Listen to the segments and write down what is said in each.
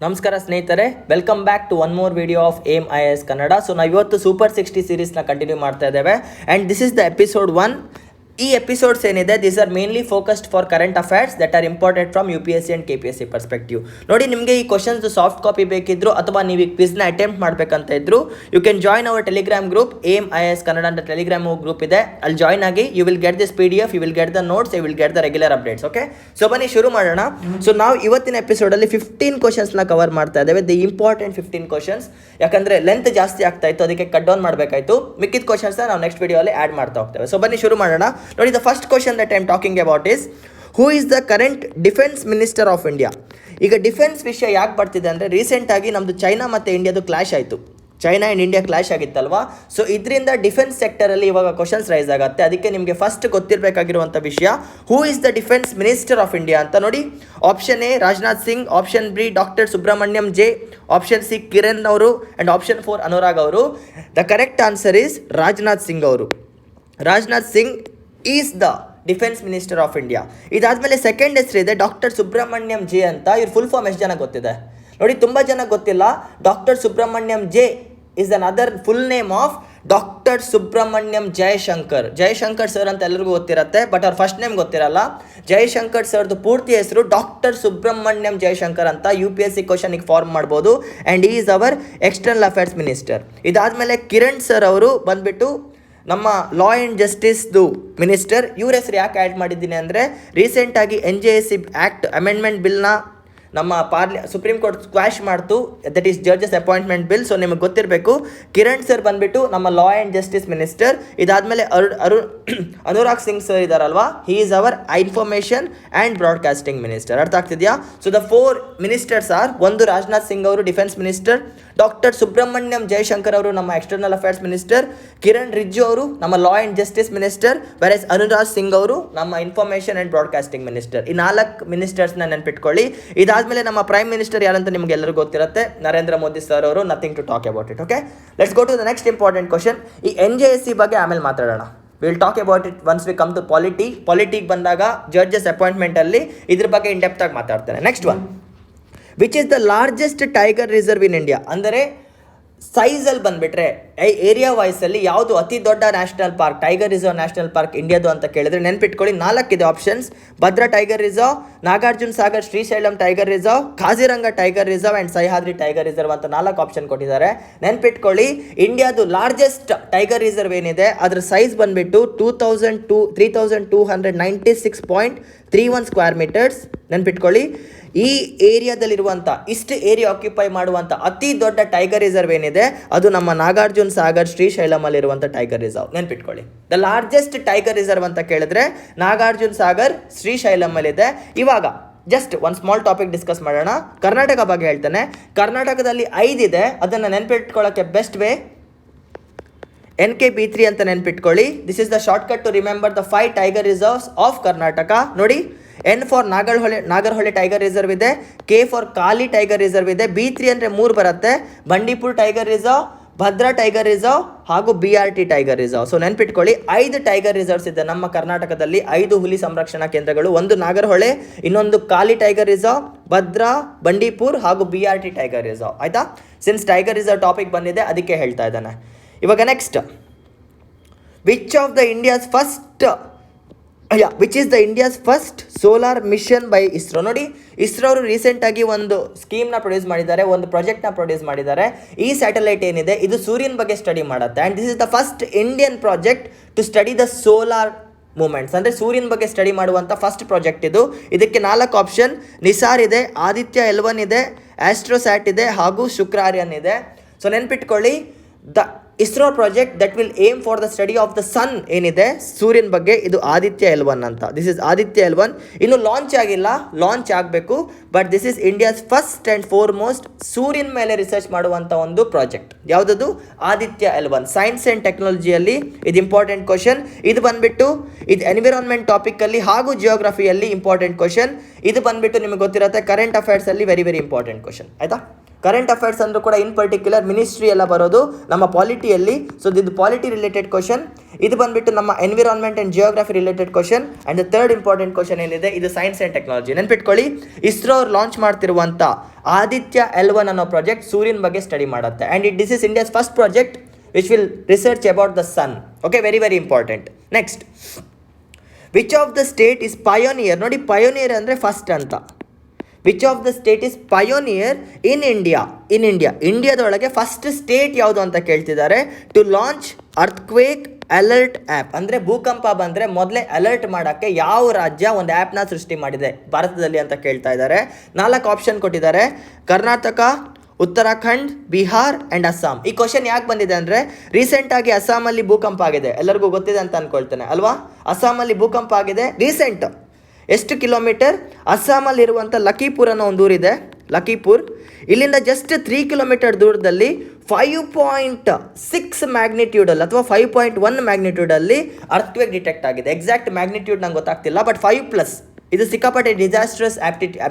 ನಮಸ್ಕಾರ ಸ್ನೇಹಿತರೆ, welcome back to one more video of Aim IAS Kannada. So ನಾವು ಇವತ್ತು ಸೂಪರ್ 60 ಸೀರೀಸ್ನ ಕಂಟಿನ್ಯೂ ಮಾಡ್ತಾ ಇದ್ದೇವೆ and this is the episode 1. ಈ ಎಪಿಸೋಡ್ಸ್ ಏನಿದೆ these are mainly focused for current affairs that are important from UPSC and KPSC perspective. ನೋಡಿ, ನಿಮಗೆ ಈ ಕ್ವಶನ್ಸ್ ಸಾಫ್ಟ್ ಕಾಪಿ ಬೇಕಿದ್ರು ಅಥವಾ ನೀವು ಈ ಕ್ವಿಸ್ನ ಅಟೆಂಪ್ಟ್ ಮಾಡಬೇಕಂತ ಇದ್ರು you can join our Telegram group Aim IAS Kannada ಅಂತ ಟೆಲಿಗ್ರಾಮ್ ಗ್ರೂಪ್ ಇದೆ. ಅಲ್ಲಿ ಜಾಯ್ನ್ ಆಗಿ you will get this PDF, you will get the notes, you will get the regular updates. Okay, so ಬನ್ನಿ ಶುರು ಮಾಡೋಣ. ಸೊ ನಾವು ಇವತ್ತಿನ ಎಪಿಸೋಡಲ್ಲಿ 15 ಕ್ವಶನ್ಸ್ನ ಕವರ್ ಮಾಡ್ತಾ ಇದ್ದೇವೆ, ದಿ ಇಂಪಾರ್ಟೆಂಟ್ 15 ಕ್ವಶನ್ಸ್. ಯಾಕಂದರೆ ಲೆಂತ್ ಜಾಸ್ತಿ ಆಗ್ತಾ ಇತ್ತು, ಅದಕ್ಕೆ ಕಟ್ ಡೌನ್ ಮಾಡಬೇಕಾಯಿತು. ಮಿಕ್ಕಿದ ಕ್ವಶನ್ಸ್ನ ನಾವು ನೆಕ್ಸ್ಟ್ ವಿಡಿಯೋಲಿ ಆ್ಯಡ್ ಮಾಡ್ತಾ ಹೋಗ್ತೇವೆ. ಸೊ ಬನ್ನಿ ಶುರು ಮಾಡೋಣ. ನೋಡಿ, the first question that I am talking about is who is the current defense minister of India. ಈಗ ಡಿಫೆನ್ಸ್ ವಿಷಯ ಯಾಕೆ ಬರ್ತಿದೆ ಅಂದರೆ ರೀಸೆಂಟಾಗಿ ನಮ್ಮದು ಚೈನಾ ಮತ್ತು ಇಂಡಿಯಾದು ಕ್ಲಾಶ್ ಆಯಿತು. ಚೈನಾ ಆ್ಯಂಡ್ ಇಂಡಿಯಾ ಕ್ಲಾಶ್ ಆಗಿತ್ತಲ್ವಾ. ಸೊ ಇದರಿಂದ ಡಿಫೆನ್ಸ್ ಸೆಕ್ಟರಲ್ಲಿ ಇವಾಗ ಕ್ವಶನ್ಸ್ ರೈಸ್ ಆಗುತ್ತೆ. ಅದಕ್ಕೆ ನಿಮಗೆ ಫಸ್ಟ್ ಗೊತ್ತಿರಬೇಕಾಗಿರುವಂಥ ವಿಷಯ who is the defence minister of India ಅಂತ. ನೋಡಿ, option A Rajnath Singh, option B doctor Subrahmanyam J, option C Kiran ಅವರು ಆ್ಯಂಡ್ ಆಪ್ಷನ್ 4 ಅನುರಾಗ್ ಅವರು. The correct answer is Rajnath Singh ಅವರು. Rajnath Singh is the defence minister of India. ಇದಾದಮೇಲೆ ಸೆಕೆಂಡ್ ಹೆಸರಿದೆ ಡಾಕ್ಟರ್ ಸುಬ್ರಹ್ಮಣ್ಯಂ ಜೆ ಅಂತ. ಇವ್ರ ಫುಲ್ ಫಾರ್ಮ್ ಎಷ್ಟು ಜನ ಗೊತ್ತಿದೆ? ನೋಡಿ, ತುಂಬ ಜನ ಗೊತ್ತಿಲ್ಲ. Doctor Subrahmanyam J is another full name of doctor Subrahmanyam Jaishankar. Jaishankar sir ಅಂತ ಎಲ್ಲರಿಗೂ ಗೊತ್ತಿರುತ್ತೆ, ಬಟ್ ಅವ್ರ ಫಸ್ಟ್ ನೇಮ್ ಗೊತ್ತಿರಲ್ಲ. ಜಯಶಂಕರ್ ಸರ್ದು ಪೂರ್ತಿ ಹೆಸರು ಡಾಕ್ಟರ್ ಸುಬ್ರಹ್ಮಣ್ಯಂ ಜಯಶಂಕರ್ ಅಂತ. UPSC ಕ್ವಶನಿಗೆ ಫಾರ್ಮ್ ಮಾಡ್ಬೋದು. ಆ್ಯಂಡ್ ಈ is our external affairs minister. ಇದಾದಮೇಲೆ ಕಿರಣ್ ಸರ್ ಅವರು ಬಂದುಬಿಟ್ಟು ನಮ್ಮ ಲಾ ಆ್ಯಂಡ್ ಜಸ್ಟಿಸ್ದು ಮಿನಿಸ್ಟರ್. ಇವ್ರ ಹೆಸರು ಯಾಕೆ ಆ್ಯಡ್ ಮಾಡಿದ್ದೀನಿ ಅಂದರೆ ರೀಸೆಂಟಾಗಿ NJSC ಆ್ಯಕ್ಟ್ ಅಮೆಂಡ್ಮೆಂಟ್ ಬಿಲ್ನ ನಮ್ಮ ಸುಪ್ರೀಂ ಕೋರ್ಟ್ ಸ್ಕ್ವಾಶ್ ಮಾಡ್ತು. That is judges appointment bill. So ನಿಮಗೆ ಗೊತ್ತಿರಬೇಕು, ಕಿರಣ್ ಸರ್ ಬಂದುಬಿಟ್ಟು ನಮ್ಮ ಲಾ ಆ್ಯಂಡ್ ಜಸ್ಟಿಸ್ ಮಿನಿಸ್ಟರ್. ಇದಾದಮೇಲೆ ಅನುರಾಗ್ ಸಿಂಗ್ ಸರ್ ಇದ್ದಾರಲ್ವಾ, he is our information and broadcasting minister. ಅರ್ಥ ಆಗ್ತಿದೆಯಾ? ಸೊ ದ 4 ಮಿನಿಸ್ಟರ್ಸ್ ಆರ್, ಒಂದು ರಾಜನಾಥ್ ಸಿಂಗ್ ಅವರು defence minister, doctor Subrahmanyam Jaishankar ಅವರು ನಮ್ಮ external affairs minister, Kiran Rijiju ಅವರು ನಮ್ಮ law and justice minister, versus Anurag Singh ಅವರು ನಮ್ಮ ಇನ್ಫಾರ್ಮೇಷನ್ ಆ್ಯಂಡ್ ಬ್ರಾಡ್ಕಾಸ್ಟಿಂಗ್ ಮಿನಿಸ್ಟರ್. ಈ 4 ಮಿನಿಸ್ಟರ್ಸ್ನ ನೆನ್ಪಿಟ್ಕೊಳ್ಳಿ. ಇದಾದಮೇಲೆ ನಮ್ಮ ಪ್ರೈಮ್ ಮಿನಿಸ್ಟರ್ ಯಾರಂತ ನಿಮ್ಗೆ ಎಲ್ಲರಿಗೂ ಗೊತ್ತಿರುತ್ತೆ, ನರೇಂದ್ರ ಮೋದಿ ಸರ್ ಅವರು. Nothing to talk about it. Okay, let's go to the next important question. ಈ NJSC ಬಗ್ಗೆ ಆಮೇಲೆ ಮಾತಾಡೋಣ. Will talk about it once we come to ಪಾಲಿಟಿಗೆ ಬಂದಾಗ ಜಡ್ಜಸ್ ಅಪಾಯಿಂಟ್ಮೆಂಟಲ್ಲಿ ಇದ್ರ ಬಗ್ಗೆ ಇನ್ ಡೆಪ್ತ್ ಆಗಿ ಮಾತಾಡ್ತೇನೆ. Next one, which is the largest tiger reserve in India. ಅಂದರೆ ಸೈಜಲ್ಲಿ ಬಂದುಬಿಟ್ರೆ ಏರಿಯಾ ವೈಸಲ್ಲಿ ಯಾವುದು ಅತಿ ದೊಡ್ಡ national park, tiger reserve national park ಇಂಡಿಯಾದು ಅಂತ ಕೇಳಿದ್ರೆ ನೆನ್ಪಿಟ್ಕೊಳ್ಳಿ 4 ಇದೆ options. Bhadra tiger reserve, Nagarjuna Sagar Srisailam tiger reserve, Kaziranga tiger reserve and Sahyadri tiger reserve ಅಂತ 4 ಆಪ್ಷನ್ ಕೊಟ್ಟಿದ್ದಾರೆ. ನೆನ್ಪಿಟ್ಕೊಳ್ಳಿ, ಇಂಡಿಯಾದು ಲಾರ್ಜೆಸ್ಟ್ ಟೈಗರ್ ರಿಸರ್ವ್ ಏನಿದೆ ಅದರ ಸೈಜ್ ಬಂದುಬಿಟ್ಟು 3296.31 ಸ್ಕ್ವೇರ್ ಮೀಟರ್ಸ್. ನೆನ್ಪಿಟ್ಕೊಳ್ಳಿ, ಈ ಏರಿಯಾದಲ್ಲಿರುವಂಥ ಇಷ್ಟು ಏರಿಯಾ ಆಕ್ಯುಪೈ ಮಾಡುವಂಥ ಅತಿ ದೊಡ್ಡ ಟೈಗರ್ ರಿಸರ್ವ್ ಏನಿದೆ ಅದು ನಮ್ಮ ನಾಗಾರ್ಜುನ ಸಾಗರ್ ಶ್ರೀಶೈಲಮಲ್ಲಿರುವಂಥ ಟೈಗರ್ ರಿಸರ್ವ್. ನೆನ್ಪಿಟ್ಕೊಳ್ಳಿ, ದ ಲಾರ್ಜೆಸ್ಟ್ ಟೈಗರ್ ರಿಸರ್ವ್ ಅಂತ ಕೇಳಿದ್ರೆ ನಾಗಾರ್ಜುನ ಸಾಗರ್ ಶ್ರೀಶೈಲಮಲ್ಲಿದೆ. ಇವಾಗ ಜಸ್ಟ್ ಒಂದು ಸ್ಮಾಲ್ ಟಾಪಿಕ್ ಡಿಸ್ಕಸ್ ಮಾಡೋಣ. ಕರ್ನಾಟಕ ಬಗ್ಗೆ ಹೇಳ್ತಾನೆ. ಕರ್ನಾಟಕದಲ್ಲಿ 5 ಇದೆ. ಅದನ್ನು ನೆನ್ಪಿಟ್ಕೊಳ್ಳೋಕ್ಕೆ ಬೆಸ್ಟ್ ವೇ NKB3 ಅಂತ ನೆನ್ಪಿಟ್ಕೊಳ್ಳಿ. This is the shortcut to remember the 5 tiger reserves of Karnataka. ನೋಡಿ, N for Nagarahole tiger reserve ಇದೆ, K for Kali tiger reserve ಇದೆ, B3 ಅಂದರೆ 3 ಬರುತ್ತೆ, Bandipur tiger reserve, Bhadra tiger reserve ಹಾಗೂ BRT ಟೈಗರ್ ರಿಸರ್ವ್. ಸೊ ನೆನ್ಪಿಟ್ಕೊಳ್ಳಿ, 5 ಟೈಗರ್ ರಿಸರ್ವ್ಸ್ ಇದೆ ನಮ್ಮ ಕರ್ನಾಟಕದಲ್ಲಿ. 5 ಹುಲಿ ಸಂರಕ್ಷಣಾ ಕೇಂದ್ರಗಳು, ಒಂದು ನಾಗರಹೊಳೆ, ಇನ್ನೊಂದು ಕಾಲಿ ಟೈಗರ್ ರಿಸರ್ವ್, ಭದ್ರಾ, ಬಂಡೀಪುರ್ ಹಾಗೂ BRT ಟೈಗರ್ ರಿಸರ್ವ್. ಆಯಿತಾ? ಸಿನ್ಸ್ ಟೈಗರ್ ರಿಸರ್ವ್ ಟಾಪಿಕ್ ಬಂದಿದೆ ಅದಕ್ಕೆ ಹೇಳ್ತಾ ಇದ್ದಾನೆ. ಇವಾಗ next, which is the India's first solar mission by ISRO. ನೋಡಿ, ಇಸ್ರೋ ಅವರು ರೀಸೆಂಟಾಗಿ ಒಂದು ಸ್ಕೀಮ್ನ ಪ್ರೊಡ್ಯೂಸ್ ಮಾಡಿದ್ದಾರೆ, ಒಂದು ಪ್ರಾಜೆಕ್ಟ್ನ ಪ್ರೊಡ್ಯೂಸ್ ಮಾಡಿದ್ದಾರೆ. ಈ ಸ್ಯಾಟಲೈಟ್ ಏನಿದೆ ಇದು ಸೂರ್ಯನ ಬಗ್ಗೆ ಸ್ಟಡಿ ಮಾಡುತ್ತೆ. And this is the first Indian project to study the solar moments. ಅಂದರೆ ಸೂರ್ಯನ ಬಗ್ಗೆ ಸ್ಟಡಿ ಮಾಡುವಂಥ ಫಸ್ಟ್ ಪ್ರಾಜೆಕ್ಟ್ ಇದು. ಇದಕ್ಕೆ 4 ಆಪ್ಷನ್, ನಿಸಾರ್ ಇದೆ, ಆದಿತ್ಯ L1 ಇದೆ, ಆಸ್ಟ್ರೋಸ್ಯಾಟ್ ಇದೆ ಹಾಗೂ ಶುಕ್ರಾರ್ಯನ್ ಇದೆ. ಸೊ ನೆನ್ಪಿಟ್ಕೊಳ್ಳಿ, the ISRO project that will aim for the study of the sun ಏನಿದೆ ಸೂರ್ಯನ ಬಗ್ಗೆ, ಇದು ಆದಿತ್ಯ L1 ಅಂತ. This is Aditya L1. ಇನ್ನು ಲಾಂಚ್ ಆಗಿಲ್ಲ, ಲಾಂಚ್ ಆಗಬೇಕು. But this is India's first and foremost ಸೂರ್ಯನ ಮೇಲೆ ರಿಸರ್ಚ್ ಮಾಡುವಂಥ ಒಂದು ಪ್ರಾಜೆಕ್ಟ್. ಯಾವುದದು? ಆದಿತ್ಯ L1. ಸೈನ್ಸ್ ಆ್ಯಂಡ್ ಟೆಕ್ನಾಲಜಿಯಲ್ಲಿ ಇದು ಇಂಪಾರ್ಟೆಂಟ್ ಕ್ವಶನ್. ಇದು ಬಂದುಬಿಟ್ಟು ಇದು ಎನ್ವಿರಾನ್ಮೆಂಟ್ ಟಾಪಿಕಲ್ಲಿ ಹಾಗೂ ಜಿಯೋಗ್ರಫಿಯಲ್ಲಿ ಇಂಪಾರ್ಟೆಂಟ್ ಕ್ವಶನ್. ಇದು ಬಂದುಬಿಟ್ಟು ನಿಮಗೆ ಗೊತ್ತಿರುತ್ತೆ ಕರೆಂಟ್ ಅಫೇರ್ಸಲ್ಲಿ ವೆರಿ ವೆರಿ ಇಂಪಾರ್ಟೆಂಟ್ ಕ್ವಶನ್. ಆಯಿತಾ? ಕರೆಂಟ್ ಅಫೇರ್ಸ್ ಅಂದ್ರೂ ಕೂಡ ಇನ್ ಪರ್ಟಿಕ್ಯುಲರ್ ಮಿನಿಸ್ಟ್ರಿ ಎಲ್ಲ ಬರೋದು ನಮ್ಮ ಪಾಲಿಟಿಯಲ್ಲಿ. ಸೊ ಇದು ಪಾಲಿಟಿ ರಿಲೇಟೆಡ್ ಕ್ವಶನ್. ಇದು ಬಂದ್ಬಿಟ್ಟು ನಮ್ಮ environment and geography related question. And the third important question ಏನಿದೆ, ಇದು ಸೈನ್ಸ್ ಆ್ಯಂಡ್ ಟೆಕ್ನಾಲಜಿ. ನೆನ್ಪಿಟ್ಕೊಳ್ಳಿ, ಇಸ್ರೋ ಅವ್ರು ಲಾಂಚ್ ಮಾಡ್ತಿರುವಂಥ ಆದಿತ್ಯ L1 ಅನ್ನೋ ಪ್ರಾಜೆಕ್ಟ್ ಸೂರ್ಯನ ಬಗ್ಗೆ ಸ್ಟಡಿ ಮಾಡುತ್ತೆ. And this is India's first project which will research about the sun. Okay, very very important. Next, which of the state is pioneer. ನೋಡಿ, pioneer ಅಂದರೆ first ಅಂತ. Which of the state is pioneer in India. ಇಂಡಿಯಾದೊಳಗೆ first state ಯಾವುದು ಅಂತ ಕೇಳ್ತಿದ್ದಾರೆ. To launch earthquake alert app, ಅಂದರೆ ಭೂಕಂಪ ಬಂದರೆ ಮೊದಲೇ ಅಲರ್ಟ್ ಮಾಡೋಕ್ಕೆ ಯಾವ ರಾಜ್ಯ ಒಂದು ಆ್ಯಪ್ನ ಸೃಷ್ಟಿ ಮಾಡಿದೆ ಭಾರತದಲ್ಲಿ ಅಂತ ಕೇಳ್ತಾ ಇದ್ದಾರೆ. 4 ಆಪ್ಷನ್ ಕೊಟ್ಟಿದ್ದಾರೆ: ಕರ್ನಾಟಕ, ಉತ್ತರಾಖಂಡ್, ಬಿಹಾರ್ ಆ್ಯಂಡ್ ಅಸ್ಸಾಂ. ಈ ಕ್ವಶನ್ ಯಾಕೆ ಬಂದಿದೆ ಅಂದರೆ, ರೀಸೆಂಟಾಗಿ ಅಸ್ಸಾಮಲ್ಲಿ ಭೂಕಂಪ ಆಗಿದೆ, ಎಲ್ಲರಿಗೂ ಗೊತ್ತಿದೆ ಅಂತ ಅಂದ್ಕೊಳ್ತೇನೆ ಅಲ್ವಾ. ಅಸ್ಸಾಮಲ್ಲಿ ಭೂಕಂಪ ಆಗಿದೆ ರೀಸೆಂಟ್. ಎಷ್ಟು ಕಿಲೋಮೀಟರ್? ಅಸ್ಸಾಮಲ್ಲಿರುವಂಥ ಲಖೀಪುರ್ ಅನ್ನೋ ಒಂದು ಊರಿದೆ, ಲಖೀಪುರ್. ಇಲ್ಲಿಂದ ಜಸ್ಟ್ 3 ಕಿಲೋಮೀಟರ್ ದೂರದಲ್ಲಿ 5.6 ಮ್ಯಾಗ್ನಿಟ್ಯೂಡಲ್ಲಿ ಅಥವಾ 5.1 ಮ್ಯಾಗ್ನಿಟ್ಯೂಡಲ್ಲಿ ಅರ್ಥ್ಕ್ವೇಕ್ ಡಿಟೆಕ್ಟ್ ಆಗಿದೆ. ಎಕ್ಸಾಕ್ಟ್ ಮ್ಯಾಗ್ನಿಟ್ಯೂಡ್ ನಂಗೆ ಗೊತ್ತಾಗ್ತಿಲ್ಲ, ಬಟ್ 5+. ಇದು ಸಿಕ್ಕಾಪಟ್ಟೆ ಡಿಸಾಸ್ಟ್ರಸ್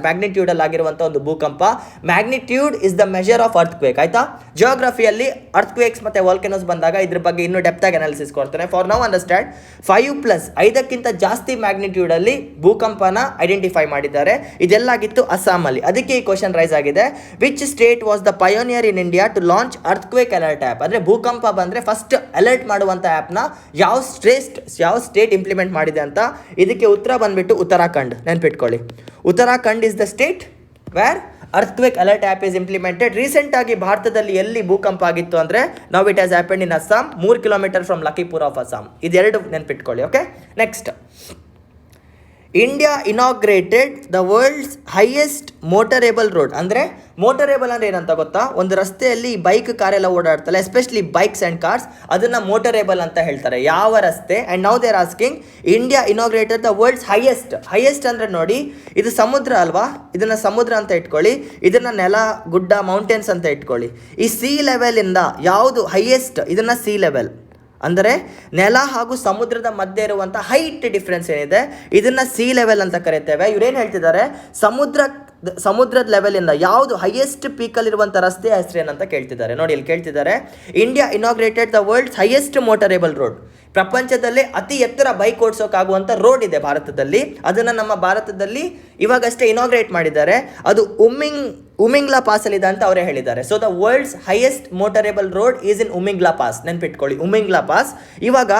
ಮ್ಯಾಗ್ನಿಟ್ಯೂಡಲ್ಲಿ ಆಗಿರುವಂಥ ಒಂದು ಭೂಕಂಪ. Magnitude is the measure of earthquake. ಆಯಿತಾ, ಜಿಯೋಗ್ರಫಿಯಲ್ಲಿ ಅರ್ಥ್ಕ್ವೇಕ್ಸ್ ಮತ್ತು ವಾಲ್ಕೆನೋಸ್ ಬಂದಾಗ ಇದ್ರ ಬಗ್ಗೆ ಇನ್ನೂ ಡೆಪ್ತಾಗಿ ಅನಾಲಿಸಿಸ್ ಕೊಡ್ತೇನೆ. ಫಾರ್ ನೌ ಅಂಡರ್ಸ್ಟ್ಯಾಂಡ್, 5+, 5ಕ್ಕಿಂತ ಜಾಸ್ತಿ ಮ್ಯಾಗ್ನಿಟ್ಯೂಡಲ್ಲಿ ಭೂಕಂಪನ ಐಡೆಂಟಿಫೈ ಮಾಡಿದ್ದಾರೆ. ಇದೆಲ್ಲಾಗಿತ್ತು ಅಸ್ಸಾಮಲ್ಲಿ. ಅದಕ್ಕೆ ಈ ಕ್ವಶನ್ ರೈಸ್ ಆಗಿದೆ. Which state was the pioneer in India to launch earthquake alert app. ಅಂದರೆ ಭೂಕಂಪ ಬಂದರೆ ಫಸ್ಟ್ ಅಲರ್ಟ್ ಮಾಡುವಂಥ ಆ್ಯಪ್ನ ಯಾವ ಸ್ಟೇಟ್ ಇಂಪ್ಲಿಮೆಂಟ್ ಮಾಡಿದೆ ಅಂತ. ಇದಕ್ಕೆ ಉತ್ತರ ಬಂದುಬಿಟ್ಟು ಉತ್ತರಾಖಂಡ್. ನೆನ್ಪಿಟ್ಕೊಳ್ಳಿ, Uttarakhand is the state where earthquake alert app is implemented. ರೀಸೆಂಟಾಗಿ ಭಾರತದಲ್ಲಿ ಎಲ್ಲಿ ಭೂಕಂಪ ಆಗಿತ್ತು ಅಂದರೆ, now it has happened in Assam, 3 kilometre from Lakhipur of Assam. ಇದೆರಡು ನೆನ್ಪಿಟ್ಕೊಳ್ಳಿ. Okay, next, India inaugurated the world's highest motorable road. ಅಂದರೆ ಮೋಟರೇಬಲ್ ಅಂದರೆ ಏನಂತ ಗೊತ್ತಾ? ಒಂದು ರಸ್ತೆಯಲ್ಲಿ ಬೈಕ್ ಕಾರೆಲ್ಲ ಓಡಾಡ್ತಲ್ಲ, ಎಸ್ಪೆಷಲಿ ಬೈಕ್ಸ್ ಆ್ಯಂಡ್ ಕಾರ್ಸ್, ಅದನ್ನು ಮೋಟರೇಬಲ್ ಅಂತ ಹೇಳ್ತಾರೆ. ಯಾವ ರಸ್ತೆ? And now they're asking India inaugurated the world's highest ಅಂದರೆ ನೋಡಿ, ಇದು ಸಮುದ್ರ ಅಲ್ವಾ, ಇದನ್ನು ಸಮುದ್ರ ಅಂತ ಇಟ್ಕೊಳ್ಳಿ, ಇದನ್ನು ನೆಲ, ಗುಡ್ಡ, ಮೌಂಟೇನ್ಸ್ ಅಂತ ಇಟ್ಕೊಳ್ಳಿ. ಈ ಸಿ ಲೆವೆಲಿಂದ ಯಾವುದು ಹೈಯೆಸ್ಟ್? ಇದನ್ನು ಸಿ ಲೆವೆಲ್ ಅಂದರೆ ನೆಲ ಹಾಗೂ ಸಮುದ್ರದ ಮಧ್ಯೆ ಇರುವಂಥ ಹೈಟ್ ಡಿಫ್ರೆನ್ಸ್ ಏನಿದೆ, ಇದನ್ನು ಸಿ ಲೆವೆಲ್ ಅಂತ ಕರೀತೇವೆ. ಇವರೇನು ಹೇಳ್ತಿದ್ದಾರೆ, ಸಮುದ್ರದ ಲೆವೆಲಿಂದ ಯಾವುದು ಹೈಯೆಸ್ಟ್ ಪೀಕಲ್ಲಿರುವಂಥ ರಸ್ತೆ ಹೆಸರೇನಂತ ಕೇಳ್ತಿದ್ದಾರೆ. ನೋಡಿ, ಇಲ್ಲಿ ಕೇಳ್ತಿದ್ದಾರೆ, India inaugurated the world's highest motorable road. ಪ್ರಪಂಚದಲ್ಲೇ ಅತಿ ಎತ್ತರ ಬೈಕ್ ಓಡಿಸೋಕ್ಕಾಗುವಂಥ ರೋಡ್ ಇದೆ ಭಾರತದಲ್ಲಿ. ಅದನ್ನು ನಮ್ಮ ಭಾರತದಲ್ಲಿ ಇವಾಗಷ್ಟೇ ಇನಾಗ್ರೇಟ್ ಮಾಡಿದ್ದಾರೆ. ಅದು ಉಮಿಂಗ್ಲಾ ಪಾಸಲ್ಲಿದೆ ಅಂತ ಅವರೇ ಹೇಳಿದ್ದಾರೆ. So the world's highest motorable road is in Umlingla pass. ನೆನ್ಪಿಟ್ಕೊಳ್ಳಿ, ಉಮಿಂಗ್ಲಾ ಪಾಸ್. ಇವಾಗ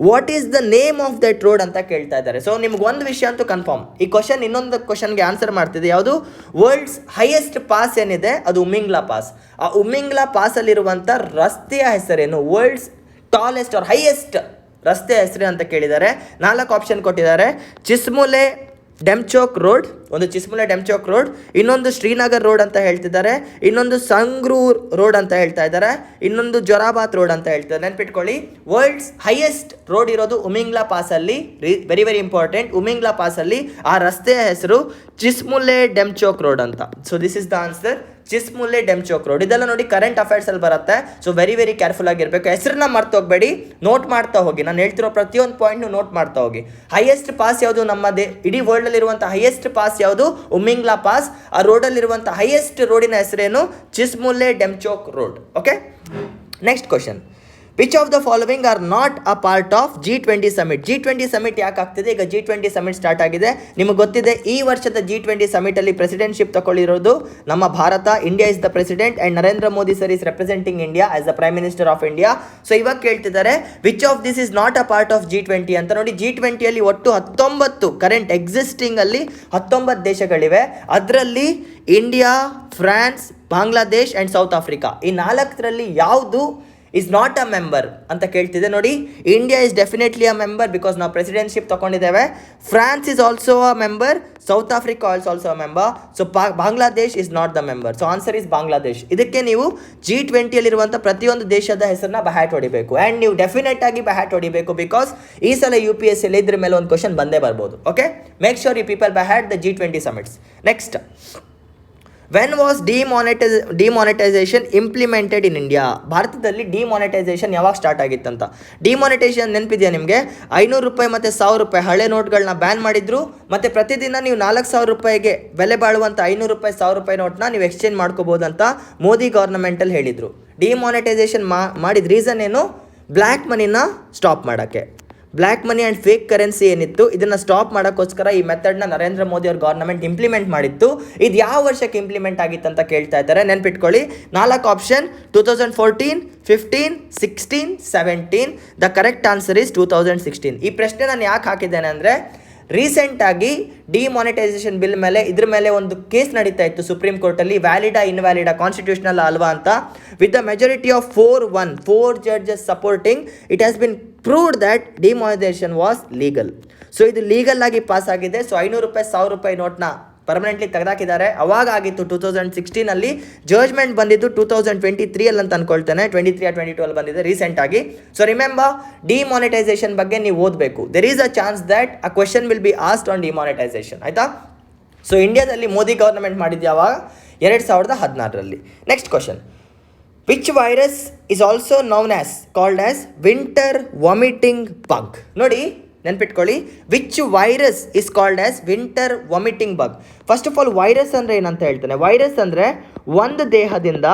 what is the name of that road ಅಂತ ಕೇಳ್ತಾ ಇದ್ದಾರೆ. ಸೊ ನಿಮ್ಗೆ ಒಂದು ವಿಷಯ ಅಂತೂ ಕನ್ಫರ್ಮ್, ಈ ಕ್ವಶನ್ ಇನ್ನೊಂದು ಕ್ವಶನ್ಗೆ ಆನ್ಸರ್ ಮಾಡ್ತಿದೆ. ಯಾವುದು? ವರ್ಲ್ಡ್ಸ್ ಹೈಯೆಸ್ಟ್ ಪಾಸ್ ಏನಿದೆ ಅದು ಉಮಿಂಗ್ಲಾ ಪಾಸ್. ಆ ಉಮಿಂಗ್ಲಾ ಪಾಸಲ್ಲಿರುವಂಥ ರಸ್ತೆಯ ಹೆಸರೇನು? ವರ್ಲ್ಡ್ಸ್ ಟಾಲೆಸ್ಟ್ ಆರ್ ಹೈಯೆಸ್ಟ್ ರಸ್ತೆ ಹೆಸರು ಅಂತ ಕೇಳಿದ್ದಾರೆ. 4 ಆಪ್ಷನ್ ಕೊಟ್ಟಿದ್ದಾರೆ. ಚಿಸ್ಮುಲೆ ಡೆಮ್ಚೋಕ್ ರೋಡ್, ಒಂದು ಚಿಸ್ಮುಲೆ ಡೆಮ್ಚೋಕ್ ರೋಡ್, ಇನ್ನೊಂದು ಶ್ರೀನಗರ್ ರೋಡ್ ಅಂತ ಹೇಳ್ತಿದ್ದಾರೆ, ಇನ್ನೊಂದು ಸಂಗ್ರೂರ್ ರೋಡ್ ಅಂತ ಹೇಳ್ತಾ ಇದ್ದಾರೆ, ಇನ್ನೊಂದು ಜೊರಾಬಾತ್ ರೋಡ್ ಅಂತ ಹೇಳ್ತಾರೆ. ನೆನ್ಪಿಟ್ಕೊಳ್ಳಿ, ವರ್ಲ್ಡ್ಸ್ ಹೈಯೆಸ್ಟ್ ರೋಡ್ ಇರೋದು ಉಮಿಂಗ್ಲಾ ಪಾಸಲ್ಲಿ. Very very important. ಉಮಿಂಗ್ಲಾ ಪಾಸಲ್ಲಿ ಆ ರಸ್ತೆಯ ಹೆಸರು ಚಿಸ್ಮುಲೆ ಡೆಮ್ಚೋಕ್ ರೋಡ್ ಅಂತ. So this is the answer, Chisumle Demchok road. ಇದೆಲ್ಲ ನೋಡಿ ಕರೆಂಟ್ ಅಫೇರ್ಸಲ್ಲಿ ಬರುತ್ತೆ. ಸೊ ವೆರಿ ವೆರಿ ಕೇರ್ಫುಲ್ ಆಗಿರಬೇಕು. ಹೆಸರನ್ನ ಮರ್ತೋಗ್ಬೇಡಿ, ನೋಟ್ ಮಾಡ್ತಾ ಹೋಗಿ. ನಾನು ಹೇಳ್ತಿರೋ ಪ್ರತಿಯೊಂದು ಪಾಯಿಂಟ್ನು ನೋಟ್ ಮಾಡ್ತಾ ಹೋಗಿ. ಹೈಯೆಸ್ಟ್ ಪಾಸ್ ಯಾವುದು? ನಮ್ಮದೇ ಇಡೀ ವರ್ಲ್ಡಲ್ಲಿರುವಂಥ ಹೈಯೆಸ್ಟ್ ಪಾಸ್ ಯಾವುದು? ಉಮಿಂಗ್ಲಾ ಪಾಸ್. ಆ ರೋಡಲ್ಲಿರುವಂಥ ಹೈಯೆಸ್ಟ್ ರೋಡಿನ ಹೆಸರೇನು? Chisumle Demchok road. Okay, next question. Which of the following are not a part of G20 summit. G20 summit ಯಾಕೆ ಆಗ್ತಿದೆ? ಈಗ G20 ಸಮಿಟ್ ಸ್ಟಾರ್ಟ್ ಆಗಿದೆ. ನಿಮಗೆ ಗೊತ್ತಿದೆ, ಈ ವರ್ಷದ G20 ಸಮಿಟಲ್ಲಿ ಪ್ರೆಸಿಡೆಂಟ್ಶಿಪ್ ತಗೊಳ್ಳಿರೋದು ನಮ್ಮ Bharat. India is the president and Narendra Modi sir is representing India as the prime minister of India. So ಇವಾಗ ಕೇಳ್ತಿದ್ದಾರೆ, which of this is not a part of G20 ಅಂತ. ನೋಡಿ, G20ಯಲ್ಲಿ ಒಟ್ಟು 19 ಕರೆಂಟ್ ಎಕ್ಸಿಸ್ಟಿಂಗಲ್ಲಿ 19 ದೇಶಗಳಿವೆ. ಅದರಲ್ಲಿ India, France, Bangladesh and south Africa, ಈ 4ರಲ್ಲಿ ಯಾವುದು is not a member ಅಂತ ಕೇಳ್ತಿದೆ. ನೋಡಿ, India is definitely a member because ನಾವು ಪ್ರೆಸಿಡೆಂಟ್ಶಿಪ್ ತಗೊಂಡಿದ್ದೇವೆ. France is also a member, South Africa is also a member. So Bangladesh is not the member. So answer is Bangladesh. ಇದಕ್ಕೆ ನೀವು G20ಯಲ್ಲಿರುವಂಥ ಪ್ರತಿಯೊಂದು ದೇಶದ ಹೆಸರನ್ನ ಬಹ್ಯಾಟ್ ಹೊಡಿಬೇಕು. ಆ್ಯಂಡ್ ನೀವು ಡೆಫಿನೆಟ್ ಆಗಿ ಬಹ್ಯಾಟ್ ಹೊಡಿಬೇಕು ಬಿಕಾಸ್ ಈ ಸಲ UPSCಯಲ್ಲಿ ಇದ್ರ ಮೇಲೆ ಒಂದು ಕ್ವಶನ್ ಬಂದೇ ಬರ್ಬೋದು. Okay, make sure you people about the G20 summits. Next, when was demonetisation implemented in India? ಭಾರತದಲ್ಲಿ ಡಿಮಾನಿಟೈಸೇಷನ್ ಯಾವಾಗ ಸ್ಟಾರ್ಟ್ ಆಗಿತ್ತಂತ. ಡಿಮಾನಿಟೈಸೇಷನ್ ನೆನಪಿದೆಯಾ ನಿಮಗೆ? 500 ರೂಪಾಯಿ ಮತ್ತು 1000 ರೂಪಾಯಿ ಹಳೆ ನೋಟ್ಗಳನ್ನ ಬ್ಯಾನ್ ಮಾಡಿದ್ರು. ಮತ್ತು ಪ್ರತಿದಿನ ನೀವು 4000 ರೂಪಾಯಿಗೆ ಬೆಲೆ ಬಾಳುವಂಥ 500 ರೂಪಾಯಿ 1000 ರೂಪಾಯಿ ನೋಟ್ನ ನೀವು ಎಕ್ಸ್ಚೇಂಜ್ ಮಾಡ್ಕೋಬೋದು ಅಂತ ಮೋದಿ ಗೌರ್ಮೆಂಟಲ್ಲಿ ಹೇಳಿದರು. ಡಿಮಾನಿಟೈಸೇಷನ್ ಮಾಡಿದ ರೀಸನ್ ಏನು? ಬ್ಲ್ಯಾಕ್ ಮನಿನ ಸ್ಟಾಪ್ ಮಾಡೋಕ್ಕೆ. Black money and fake currency ಏನಿತ್ತು ಇದನ್ನು ಸ್ಟಾಪ್ ಮಾಡೋಕ್ಕೋಸ್ಕರ ಈ ಮೆಥಡ್ನ ನರೇಂದ್ರ ಮೋದಿ ಅವ್ರ ಗೌರ್ಮೆಂಟ್ ಇಂಪ್ಲಿಮೆಂಟ್ ಮಾಡಿತ್ತು. ಇದು ಯಾವ ವರ್ಷಕ್ಕೆ ಇಂಪ್ಲಿಮೆಂಟ್ ಆಗಿತ್ತು ಅಂತ ಕೇಳ್ತಾ ಇದ್ದಾರೆ. ನೆನ್ಪಿಟ್ಕೊಳ್ಳಿ, 4 option: 2014, 15, 16, 17. The correct answer is 2016. ಈ ಪ್ರಶ್ನೆ ನಾನು ಯಾಕೆ ಹಾಕಿದ್ದೇನೆ ಅಂದರೆ, ರೀಸೆಂಟಾಗಿ ಡಿಮಾನಿಟೈಸೇಷನ್ ಬಿಲ್ ಮೇಲೆ ಇದ್ರ ಮೇಲೆ ಒಂದು ಕೇಸ್ ನಡೀತಾ ಇತ್ತು ಸುಪ್ರೀಂ ಕೋರ್ಟಲ್ಲಿ, ವ್ಯಾಲಿಡಾ ಇನ್ವ್ಯಾಲಿಡಾ ಕಾನ್ಸ್ಟಿಟ್ಯೂಷನಲ್ ಅಲ್ವಾ ಅಂತ. With the majority of 4 judges supporting, it has been proved that demonetization was legal. So ಇದು ಲೀಗಲ್ ಆಗಿ ಪಾಸ್ ಆಗಿದೆ. ಸೊ 500 ರೂಪಾಯಿ 1000 ರೂಪಾಯಿ ನೋಟ್ನ ಪರ್ಮನೆಂಟ್ಲಿ ತೆಗೆದಾಕಿದ್ದಾರೆ. ಅವಾಗ ಆಗಿತ್ತು 2016ಅಲ್ಲಿ. ಜಡ್ಜ್ಮೆಂಟ್ ಬಂದಿದ್ದು 2023 ಅಂತ ಅನ್ಕೊಳ್ತೇನೆ, 23 or 22 ಬಂದಿದೆ ರೀಸೆಂಟಾಗಿ. ಸೊ ರಿಮೆಂಬರ್, ಡಿಮಾನಿಟೈಸೇಷನ್ ಬಗ್ಗೆ ನೀವು ಓದಬೇಕು. There is a chance that a question will be asked on demonetisation, ಆಯಿತಾ? ಸೊ ಇಂಡಿಯಾದಲ್ಲಿ ಮೋದಿ ಗೌರ್ಮೆಂಟ್ ಮಾಡಿದ್ದು ಯಾವಾಗ? 2014ರಲ್ಲಿ. Next question: Which virus is also known as called as winter vomiting bug? ನೋಡಿ, ನೆನ್ಪಿಟ್ಕೊಳ್ಳಿ, which virus is called as winter vomiting bug. First of all, virus ಅಂದರೆ ಏನಂತ ಹೇಳ್ತೇನೆ. ವೈರಸ್ ಅಂದರೆ ಒಂದು ದೇಹದಿಂದ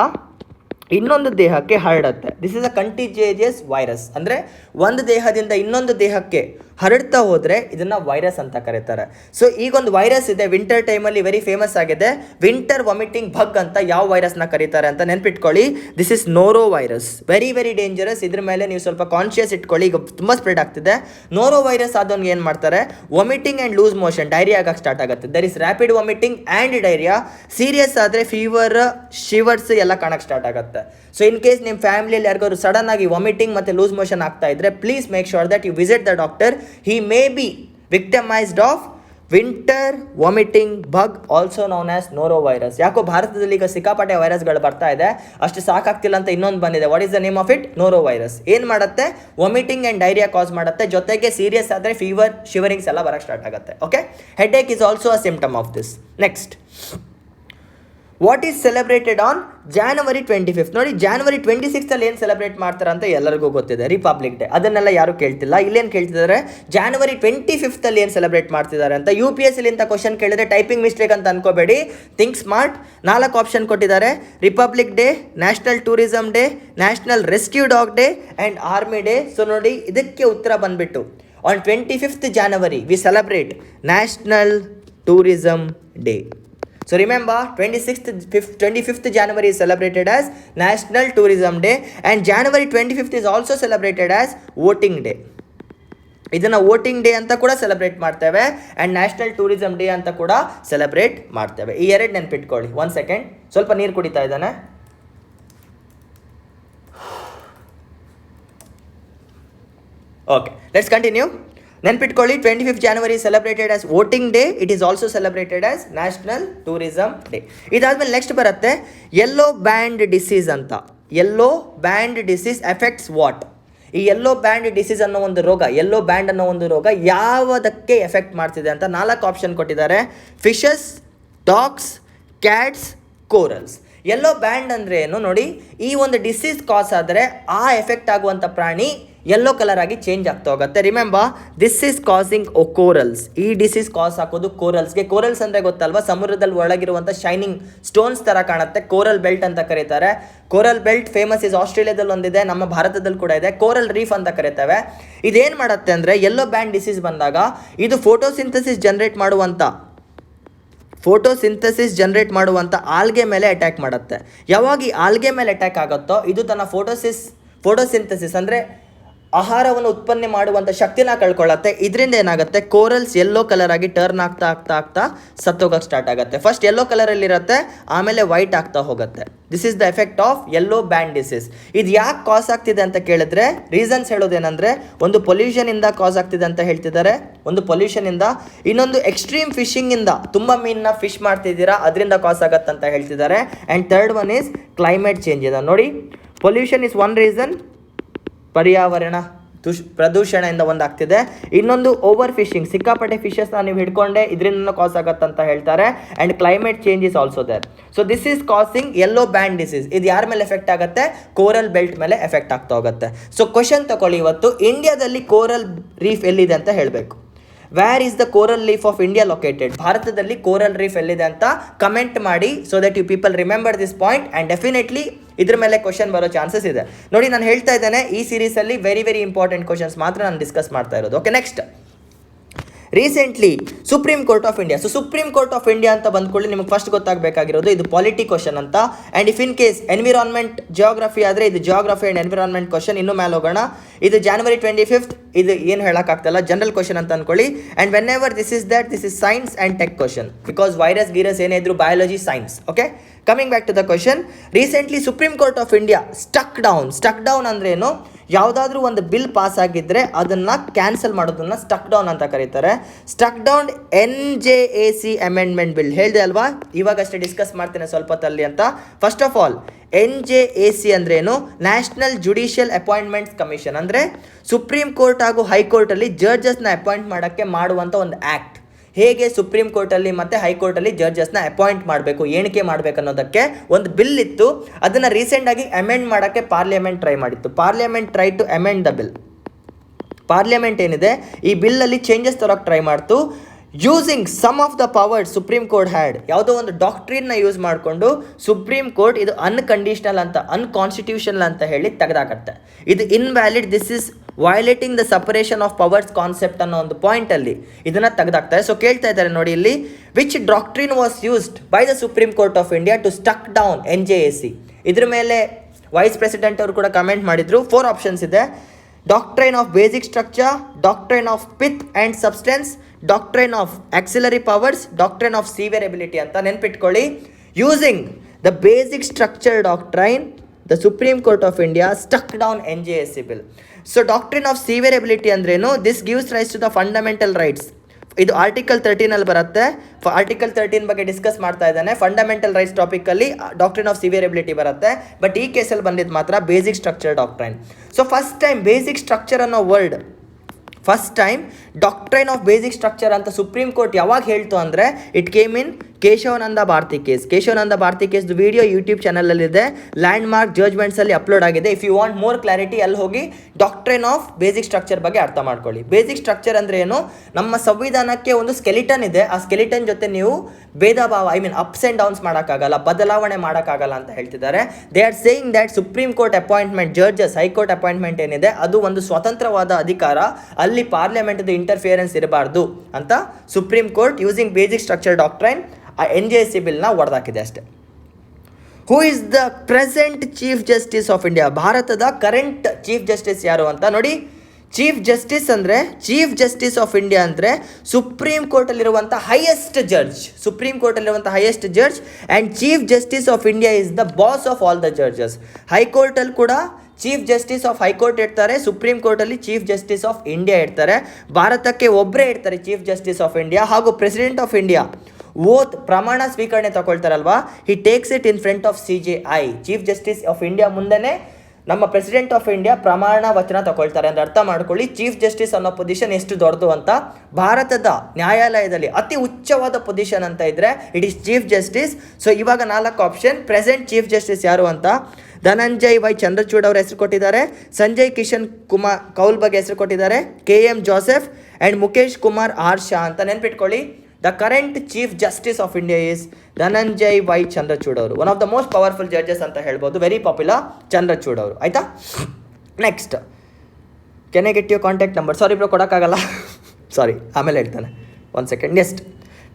ಇನ್ನೊಂದು ದೇಹಕ್ಕೆ ಹರಡುತ್ತೆ. This is a contagious virus. ಅಂದರೆ ಒಂದು ದೇಹದಿಂದ ಇನ್ನೊಂದು ದೇಹಕ್ಕೆ ಹರಡ್ತಾ ಹೋದರೆ ಇದನ್ನು ವೈರಸ್ ಅಂತ ಕರೀತಾರೆ. ಸೊ ಈಗೊಂದು ವೈರಸ್ ಇದೆ, ವಿಂಟರ್ ಟೈಮಲ್ಲಿ ವೆರಿ ಫೇಮಸ್ ಆಗಿದೆ, ವಿಂಟರ್ ವಾಮಿಟಿಂಗ್ ಬಗ್ ಅಂತ. ಯಾವ ವೈರಸ್ನ ಕರೀತಾರೆ ಅಂತ ನೆನ್ಪಿಟ್ಕೊಳ್ಳಿ. This is norovirus. Very very dangerous. ಇದ್ರ ಮೇಲೆ ನೀವು ಸ್ವಲ್ಪ ಕಾನ್ಷಿಯಸ್ ಇಟ್ಕೊಳ್ಳಿ. ಈಗ ತುಂಬ ಸ್ಪ್ರೆಡ್ ಆಗ್ತಿದೆ. ನೋರೋ ವೈರಸ್ ಆದವ್ನಿಗೆ ಏನು ಮಾಡ್ತಾರೆ? Vomiting and loose motion, diarrhoea ಆಗಕ್ಕೆ ಸ್ಟಾರ್ಟ್ ಆಗುತ್ತೆ. There is rapid vomiting and diarrhoea. Serious ಆದರೆ ಫೀವರ್, ಶಿವರ್ಸ್ ಎಲ್ಲ ಕಾಣಕ್ಕೆ ಸ್ಟಾರ್ಟ್ ಆಗುತ್ತೆ. ಸೊ ಇನ್ ಕೇಸ್ ನಿಮ್ಮ ಫ್ಯಾಮಿಲಿಯಲ್ಲಿ ಯಾರಿಗಾದ್ರು ಸಡನ್ ಆಗಿ ವಾಮಿಟಿಂಗ್ ಮತ್ತು ಲೂಸ್ ಮೋಷನ್ ಆಗ್ತಾ ಇದ್ರೆ, please make sure that you visit the doctor. He may be victimized of winter vomiting bug, also known as norovirus. ಯಾಕೋ ಭಾರತದಲ್ಲಿ ಈಗ ಸಿಕ್ಕಾಪಟ್ಟೆ ವೈರಸ್ಗಳು ಬರ್ತಾ ಇದೆ, ಅಷ್ಟು ಸಾಕಾಗ್ತಿಲ್ಲ ಅಂತ ಇನ್ನೊಂದು ಬಂದಿದೆ. What is the name of it? Norovirus. ಏನು ಮಾಡುತ್ತೆ? ವಾಮಿಟಿಂಗ್ ಆ್ಯಂಡ್ ಡೈರಿಯಾ ಕಾಸ್ ಮಾಡುತ್ತೆ. ಜೊತೆಗೆ ಸೀರಿಯಸ್ ಆದರೆ ಫೀವರ್, ಶಿವರಿಂಗ್ಸ್ ಎಲ್ಲ ಬರೋಕ್ಕೆ ಸ್ಟಾರ್ಟ್ ಆಗುತ್ತೆ. Okay, headache is also a symptom of this. Next, what is celebrated on January 25th? ನೋಡಿ, January 26th ಏನು ಸೆಲೆಬ್ರೇಟ್ ಮಾಡ್ತಾರೆ ಅಂತ ಎಲ್ಲರಿಗೂ ಗೊತ್ತಿದೆ, ರಿಪಬ್ಲಿಕ್ ಡೇ. ಅದನ್ನೆಲ್ಲ ಯಾರು ಕೇಳ್ತಿಲ್ಲ. ಇಲ್ಲೇನು ಕೇಳ್ತಿದ್ದಾರೆ? January 25th ಏನು ಸೆಲೆಬ್ರೇಟ್ ಮಾಡ್ತಿದ್ದಾರೆ ಅಂತ. UPSC ಇಂಥ ಕ್ವಶನ್ ಕೇಳಿದ್ರೆ ಟೈಪಿಂಗ್ ಮಿಸ್ಟೇಕ್ ಅಂತ ಅನ್ಕೋಬೇಡಿ, ಥಿಂಕ್ ಸ್ಮಾರ್ಟ್. 4 ಆಪ್ಷನ್ ಕೊಟ್ಟಿದ್ದಾರೆ: republic day, national tourism day, national rescue dog day and army day. So ನೋಡಿ, ಇದಕ್ಕೆ ಉತ್ತರ ಬಂದ್ಬಿಟ್ಟು on 25th January V celebrate national tourism day. So remember, 25th January is celebrated as National Tourism Day, and January 25th is also celebrated as Voting Day. ಇದನ್ನು voting day ಅಂತ ಕೂಡ celebrate ಮಾಡ್ತೇವೆ and national tourism day ಅಂತ ಕೂಡ celebrate ಮಾಡ್ತೇವೆ. ಈ ಎರಡು ನೆನ್ಪಿಟ್ಕೊಳ್ಳಿ. 1 ಸೆಕೆಂಡ್, ಸ್ವಲ್ಪ ನೀರು ಕುಡಿತಾ ಇದ್ದಾನೆ. Okay, let's continue. ನೆನ್ಪಿಟ್ಕೊಳ್ಳಿ, 25th January is celebrated as voting day. It is also celebrated as national tourism day. ಇದಾದ್ಮೇಲೆ ನೆಕ್ಸ್ಟ್ ಬರುತ್ತೆ ಯೆಲ್ಲೋ ಬ್ಯಾಂಡ್ ಡಿಸೀಸ್ ಅಂತ. Yellow band disease effects what? ಈ ಯೆಲ್ಲೋ ಬ್ಯಾಂಡ್ ಡಿಸೀಸ್ ಅನ್ನೋ ಒಂದು ರೋಗ, ಯೆಲ್ಲೋ ಬ್ಯಾಂಡ್ ಅನ್ನೋ ಒಂದು ರೋಗ ಯಾವುದಕ್ಕೆ ಎಫೆಕ್ಟ್ ಮಾಡ್ತಿದೆ ಅಂತ 4 ಆಪ್ಷನ್ ಕೊಟ್ಟಿದ್ದಾರೆ: fishes, dogs, cats, corals. Yellow band ಅಂದರೆ ಏನು ನೋಡಿ, ಈ ಒಂದು ಡಿಸೀಸ್ ಕಾಸ್ ಆದರೆ ಆ ಎಫೆಕ್ಟ್ ಆಗುವಂಥ ಪ್ರಾಣಿ ಯೆಲ್ಲೋ ಕಲರ್ ಆಗಿ ಚೇಂಜ್ ಆಗ್ತಾ ಹೋಗುತ್ತೆ. Remember, this is causing corals. ಈ ಡಿಸೀಸ್ ಕಾಸ್ ಹಾಕೋದು ಕೋರಲ್ಸ್ಗೆ. ಕೋರಲ್ಸ್ ಅಂದರೆ ಗೊತ್ತಲ್ವಾ? ಸಮುದ್ರದಲ್ಲಿ ಒಳಗಿರುವಂಥ ಶೈನಿಂಗ್ ಸ್ಟೋನ್ಸ್ ಥರ ಕಾಣುತ್ತೆ. ಕೋರಲ್ ಬೆಲ್ಟ್ ಅಂತ ಕರೀತಾರೆ. ಕೋರಲ್ ಬೆಲ್ಟ್ ಫೇಮಸ್ ಇಸ್ ಆಸ್ಟ್ರೇಲಿಯಾದಲ್ಲಿ ಒಂದಿದೆ, ನಮ್ಮ ಭಾರತದಲ್ಲಿ ಕೂಡ ಇದೆ. ಕೋರಲ್ ರೀಫ್ ಅಂತ ಕರೀತೇವೆ. ಇದೇನು ಮಾಡುತ್ತೆ ಅಂದರೆ, ಯೆಲ್ಲೋ ಬ್ಯಾಂಡ್ ಡಿಸೀಸ್ ಬಂದಾಗ ಇದು ಫೋಟೋಸಿಂಥಸಿಸ್ ಜನರೇಟ್ ಮಾಡುವಂಥ ಆಲ್ಗೆ ಮೇಲೆ ಅಟ್ಯಾಕ್ ಮಾಡುತ್ತೆ. ಯಾವಾಗ ಈ ಆಲ್ಗೆ ಮೇಲೆ ಅಟ್ಯಾಕ್ ಆಗುತ್ತೋ ಇದು ತನ್ನ ಫೋಟೋಸಿಂಥಸಿಸ್ ಅಂದರೆ ಆಹಾರವನ್ನು ಉತ್ಪನ್ನ ಮಾಡುವಂಥ ಶಕ್ತಿನ ಕಳ್ಕೊಳ್ಳುತ್ತೆ. ಇದರಿಂದ ಏನಾಗುತ್ತೆ, ಕೋರಲ್ಸ್ ಯೆಲ್ಲೋ ಕಲರ್ ಆಗಿ ಟರ್ನ್ ಆಗ್ತಾ ಸತ್ತೋಗಕ್ಕೆ ಸ್ಟಾರ್ಟ್ ಆಗುತ್ತೆ. ಫಸ್ಟ್ ಯೆಲ್ಲೋ ಕಲರಲ್ಲಿರುತ್ತೆ, ಆಮೇಲೆ ವೈಟ್ ಆಗ್ತಾ ಹೋಗುತ್ತೆ. This is the effect of yellow band disease. ಇದು ಯಾಕೆ ಕಾಸ್ ಆಗ್ತಿದೆ ಅಂತ ಕೇಳಿದ್ರೆ ರೀಸನ್ಸ್ ಹೇಳೋದೇನೆಂದರೆ, ಒಂದು ಪೊಲ್ಯೂಷನಿಂದ ಕಾಸ್ ಆಗ್ತಿದೆ ಅಂತ ಹೇಳ್ತಿದ್ದಾರೆ, ಒಂದು ಪೊಲ್ಯೂಷನಿಂದ. ಇನ್ನೊಂದು ಎಕ್ಸ್ಟ್ರೀಮ್ ಫಿಶಿಂಗಿಂದ, ತುಂಬ ಮೀನನ್ನ ಫಿಶ್ ಮಾಡ್ತಿದ್ದೀರಾ ಅದರಿಂದ ಕಾಸ್ ಆಗತ್ತೆ ಅಂತ ಹೇಳ್ತಿದ್ದಾರೆ. And third one is climate change ಇದೆ. ನೋಡಿ, ಪೊಲ್ಯೂಷನ್ ಇಸ್ ಒನ್ ರೀಸನ್, ಪರ್ಯಾವರಣ ಪ್ರದೂಷಣೆಯಿಂದ ಒಂದಾಗ್ತಿದೆ. ಇನ್ನೊಂದು ಓವರ್ ಫಿಶಿಂಗ್, ಸಿಕ್ಕಾಪಟ್ಟೆ ಫಿಶಸ್ನ ನೀವು ಹಿಡ್ಕೊಂಡೆ ಇದರಿಂದ ಕಾಸ್ ಆಗುತ್ತಂತ ಹೇಳ್ತಾರೆ. And climate change is also there. So this is causing yellow band disease. ಇದು ಯಾರ ಮೇಲೆ ಎಫೆಕ್ಟ್ ಆಗುತ್ತೆ? ಕೋರಲ್ ಬೆಲ್ಟ್ ಮೇಲೆ ಎಫೆಕ್ಟ್ ಆಗ್ತಾ ಹೋಗುತ್ತೆ. ಸೊ ಕ್ವಶನ್ ತಗೊಳ್ಳಿ ಇವತ್ತು, ಇಂಡಿಯಾದಲ್ಲಿ ಕೋರಲ್ ರೀಫ್ ಎಲ್ಲಿದೆ ಅಂತ ಹೇಳಬೇಕು. Where is the coral reef of India located? ಭಾರತದಲ್ಲಿ ಕೋರಲ್ ರೀಫ್ ಎಲ್ಲಿದೆ ಅಂತ ಕಮೆಂಟ್ ಮಾಡಿ, so that you people remember this point. And definitely ಇದ್ರ ಮೇಲೆ ಕ್ವಶನ್ ಬರೋ ಚಾನ್ಸಸ್ ಇದೆ. ನೋಡಿ, ನಾನು ಹೇಳ್ತಾ ಇದ್ದೇನೆ, ಈ ಸೀರೀಸಲ್ಲಿ ವೆರಿ ವೆರಿ ಇಂಪಾರ್ಟೆಂಟ್ ಕ್ವಶನ್ಸ್ ಮಾತ್ರ ನಾನು ಡಿಸ್ಕಸ್ ಮಾಡ್ತಾ ಇರೋದು. Okay, next recently supreme court of India. So supreme court of India ಅಂತ ಬಂದ್ಕೊಳ್ಳಿ, ನಿಮಗೆ ಫಸ್ಟ್ ಗೊತ್ತಾಗಬೇಕಾಗಿರೋದು ಇದು ಪಾಲಿಟಿ ಕ್ವಶನ್ ಅಂತ. And if in case environment geography ಆದರೆ ಇದು ಜಿಯೋಗ್ರಫಿ ಆ್ಯಂಡ್ ಎನ್ವಿರಾನ್ಮೆಂಟ್ ಕ್ವಶನ್. ಇನ್ನೂ ಮೇಲೆ ಹೋಗೋಣ. ಇದು January 25th. ಇದು ಏನು ಹೇಳೋಕ್ಕಾಗ್ತಲ್ಲ, ಜನರಲ್ ಕ್ವಶನ್ ಅಂತ ಅಂದ್ಕೊಳ್ಳಿ. And whenever this is science and tech question, because virus ಗೀರಸ್ ಏನೇ ಇದ್ರು biology science. Okay, coming back to the question. Recently supreme court of India stuck down ಅಂದ್ರೆ ಏನು? ಯಾವುದಾದ್ರೂ ಒಂದು ಬಿಲ್ ಪಾಸ್ ಆಗಿದ್ದರೆ ಅದನ್ನು ಕ್ಯಾನ್ಸಲ್ ಮಾಡೋದನ್ನು ಸ್ಟಕ್ ಡೌನ್ ಅಂತ ಕರೀತಾರೆ. Stuck down NJAC amendment bill. ಹೇಳಿದೆ ಅಲ್ವಾ, ಇವಾಗಷ್ಟೇ ಡಿಸ್ಕಸ್ ಮಾಡ್ತೇನೆ ಸ್ವಲ್ಪ ಹೊತ್ತಲ್ಲಿ ಅಂತ. ಫಸ್ಟ್ ಆಫ್ ಆಲ್ NJAC ಅಂದ್ರೇನು? National judicial appointments commission. ಅಂದರೆ ಸುಪ್ರೀಂ ಕೋರ್ಟ್ ಹಾಗೂ ಹೈಕೋರ್ಟಲ್ಲಿ ಜಡ್ಜಸ್ನ ಅಪಾಯಿಂಟ್ ಮಾಡೋಕ್ಕೆ ಮಾಡುವಂಥ ಒಂದು ಆ್ಯಕ್ಟ್. ಹೇಗೆ ಸುಪ್ರೀಂ ಕೋರ್ಟಲ್ಲಿ ಮತ್ತು ಹೈಕೋರ್ಟಲ್ಲಿ ಜಡ್ಜಸ್ನ ಅಪಾಯಿಂಟ್ ಮಾಡಬೇಕು, ಎಣಿಕೆ ಮಾಡಬೇಕು ಅನ್ನೋದಕ್ಕೆ ಒಂದು ಬಿಲ್ ಇತ್ತು. ಅದನ್ನು ರೀಸೆಂಟಾಗಿ ಅಮೆಂಡ್ ಮಾಡೋಕ್ಕೆ ಪಾರ್ಲಿಮೆಂಟ್ ಟ್ರೈ ಮಾಡಿತ್ತು. Parliament try to amend the bill. Parliament ಏನಿದೆ ಈ ಬಿಲ್ಲಲ್ಲಿ ಚೇಂಜಸ್ ತರೋಕ್ಕೆ ಟ್ರೈ ಮಾಡ್ತು. Using some of the powers supreme court had. ಯಾವುದೋ ಒಂದು ಡಾಕ್ಟ್ರಿನ್ನ ಯೂಸ್ ಮಾಡಿಕೊಂಡು ಸುಪ್ರೀಂ ಕೋರ್ಟ್ ಇದು ಅನ್ಕಂಡೀಷನಲ್ ಅಂತ, ಅನ್ಕಾನ್ಸ್ಟಿಟ್ಯೂಷನಲ್ ಅಂತ ಹೇಳಿ ತೆಗೆದಾಕತ್ತೆ. ಇದು invalid, this is violating the separation of powers concept ಅನ್ನೋ ಒಂದು ಪಾಯಿಂಟಲ್ಲಿ ಇದನ್ನು ತೆಗೆದಾಕ್ತಾರೆ. ಸೊ ಕೇಳ್ತಾ ಇದ್ದಾರೆ ನೋಡಿ ಇಲ್ಲಿ, which doctrine was used by the supreme court of India to stuck down NJAC? ಇದ್ರ ಮೇಲೆ ವೈಸ್ ಪ್ರೆಸಿಡೆಂಟ್ ಅವರು ಕೂಡ ಕಮೆಂಟ್ ಮಾಡಿದ್ರು. 4 ಆಪ್ಷನ್ಸ್ ಇದೆ: doctrine of basic structure, doctrine of pith and substance, doctrine of auxiliary powers, doctrine of severability ಅಂತ ನೆನ್ಪಿಟ್ಕೊಳ್ಳಿ. Using the basic structure doctrine, the supreme court of India stuck down NJAC bill. So doctrine of severability ಅಂದ್ರೇನು? This gives rise to the fundamental rights. ಇದು article 13 ಬರುತ್ತೆ. Article 13 ಬಗ್ಗೆ discuss ಮಾಡ್ತಾ ಇದ್ದಾನೆ. Fundamental rights ಟಾಪಿಕಲ್ಲಿ doctrine of severability ಬರುತ್ತೆ. But ಈ ಕೇಸಲ್ಲಿ ಬಂದಿದ್ದು ಮಾತ್ರ basic structure doctrine. So first time basic structure ಅನ್ನೋ word, first time doctrine of basic structure ಅಂತ ಸುಪ್ರೀಂ ಕೋರ್ಟ್ ಯಾವಾಗ ಹೇಳ್ತು ಅಂದರೆ it came in Kesavananda Bharati case. Kesavananda Bharati ಕೇಸ್ದು ವಿಡಿಯೋ ಯೂಟ್ಯೂಬ್ ಚಾನಲಲ್ಲಿದೆ, ಲ್ಯಾಂಡ್ ಮಾರ್ಕ್ ಜಡ್ಜ್ಮೆಂಟ್ಸಲ್ಲಿ ಅಪ್ಲೋಡ್ ಆಗಿದೆ. If you want more clarity ಅಲ್ಲಿ ಹೋಗಿ ಡಾಕ್ಟ್ರೈನ್ ಆಫ್ ಬೇಸಿಕ್ ಸ್ಟ್ರಕ್ಚರ್ ಬಗ್ಗೆ ಅರ್ಥ ಮಾಡ್ಕೊಳ್ಳಿ. ಬೇಸಿಕ್ ಸ್ಟ್ರಕ್ಚರ್ ಅಂದರೆ ಏನು? ನಮ್ಮ ಸಂವಿಧಾನಕ್ಕೆ ಒಂದು ಸ್ಕೆಲಿಟನ್ ಇದೆ. ಆ ಸ್ಕೆಲಿಟನ್ ಜೊತೆ ನೀವು ಭೇದ ಭಾವ, ಅಪ್ಸ್ ಆ್ಯಂಡ್ ಡೌನ್ಸ್ ಮಾಡೋಕ್ಕಾಗಲ್ಲ, ಬದಲಾವಣೆ ಮಾಡೋಕ್ಕಾಗಲ್ಲ ಅಂತ ಹೇಳ್ತಿದ್ದಾರೆ. They are saying that supreme court appointment, judges, high court appointment ಏನಿದೆ ಅದು ಒಂದು ಸ್ವತಂತ್ರವಾದ ಅಧಿಕಾರ, ಅಲ್ಲಿ ಪಾರ್ಲಿಮೆಂಟ್ದು ಇಂಟರ್ಫಿಯರೆನ್ಸ್ ಇರಬಾರ್ದು ಅಂತ supreme court using basic structure doctrine ಆ NJAC ಬಿಲ್ನ ಹೊಡೆದಾಕಿದೆ ಅಷ್ಟೇ. Who is the present chief justice of India? ಭಾರತದ ಕರೆಂಟ್ ಚೀಫ್ ಜಸ್ಟಿಸ್ ಯಾರು ಅಂತ ನೋಡಿ. ಚೀಫ್ ಜಸ್ಟಿಸ್ ಅಂದರೆ, ಚೀಫ್ ಜಸ್ಟಿಸ್ ಆಫ್ ಇಂಡಿಯಾ ಅಂದರೆ ಸುಪ್ರೀಂ ಕೋರ್ಟಲ್ಲಿರುವಂಥ ಹೈಯೆಸ್ಟ್ ಜಡ್ಜ್. ಸುಪ್ರೀಂ ಕೋರ್ಟಲ್ಲಿರುವಂಥ highest judge and chief justice of India is the boss of all the judges. ಹೈಕೋರ್ಟಲ್ಲಿ ಕೂಡ ಚೀಫ್ ಜಸ್ಟಿಸ್ ಆಫ್ ಹೈಕೋರ್ಟ್ ಇರ್ತಾರೆ, ಸುಪ್ರೀಂ ಕೋರ್ಟಲ್ಲಿ ಚೀಫ್ ಜಸ್ಟಿಸ್ ಆಫ್ ಇಂಡಿಯಾ ಇರ್ತಾರೆ. ಭಾರತಕ್ಕೆ ಒಬ್ಬರೇ ಇರ್ತಾರೆ ಚೀಫ್ ಜಸ್ಟಿಸ್ ಆಫ್ ಇಂಡಿಯಾ. ಹಾಗೂ ಪ್ರೆಸಿಡೆಂಟ್ ಆಫ್ ಇಂಡಿಯಾ ಓತ್ ಪ್ರಮಾಣ ಸ್ವೀಕರಣೆ ತಗೊಳ್ತಾರಲ್ವಾ, he takes it in front of CJI. Chief justice of India ಮುಂದೆನೇ ನಮ್ಮ ಪ್ರೆಸಿಡೆಂಟ್ ಆಫ್ ಇಂಡಿಯಾ ಪ್ರಮಾಣ ವಚನ ತಗೊಳ್ತಾರೆ. ಅಂದರೆ ಅರ್ಥ ಮಾಡ್ಕೊಳ್ಳಿ ಚೀಫ್ ಜಸ್ಟಿಸ್ ಅನ್ನೋ ಪೊಸಿಷನ್ ಎಷ್ಟು ದೊಡ್ಡದು ಅಂತ. ಭಾರತದ ನ್ಯಾಯಾಲಯದಲ್ಲಿ ಅತಿ ಉಚ್ಚವಾದ ಪೊಸಿಷನ್ ಅಂತ ಇದ್ದರೆ it is chief justice. So ಇವಾಗ 4 ಆಪ್ಷನ್. ಪ್ರೆಸೆಂಟ್ ಚೀಫ್ ಜಸ್ಟಿಸ್ ಯಾರು ಅಂತ ಧನಂಜಯ್ ವೈ ಚಂದ್ರಚೂಡ್ ಅವರು ಹೆಸರು ಕೊಟ್ಟಿದ್ದಾರೆ, ಸಂಜಯ್ ಕಿಶನ್ ಕುಮಾರ್ ಕೌಲ್ ಬಗ್ಗೆ ಹೆಸರು ಕೊಟ್ಟಿದ್ದಾರೆ, KM Joseph and Mukesh Kumar R Shah ಅಂತ ನೆನ್ಪಿಟ್ಕೊಳ್ಳಿ. The current chief justice of India is Dhananjay Y Chandrachud ಅವರು. One of the most powerful judges ಅಂತ ಹೇಳ್ಬೋದು, ವೆರಿ ಪಾಪ್ಯುಲರ್ ಚಂದ್ರಚೂಡ್ ಅವರು. ಆಯಿತಾ? Next, can I get your contact number? Sorry bro, ಕೊಡೋಕ್ಕಾಗಲ್ಲ, ಸಾರಿ, ಆಮೇಲೆ ಹೇಳ್ತಾನೆ. 1 second. Next,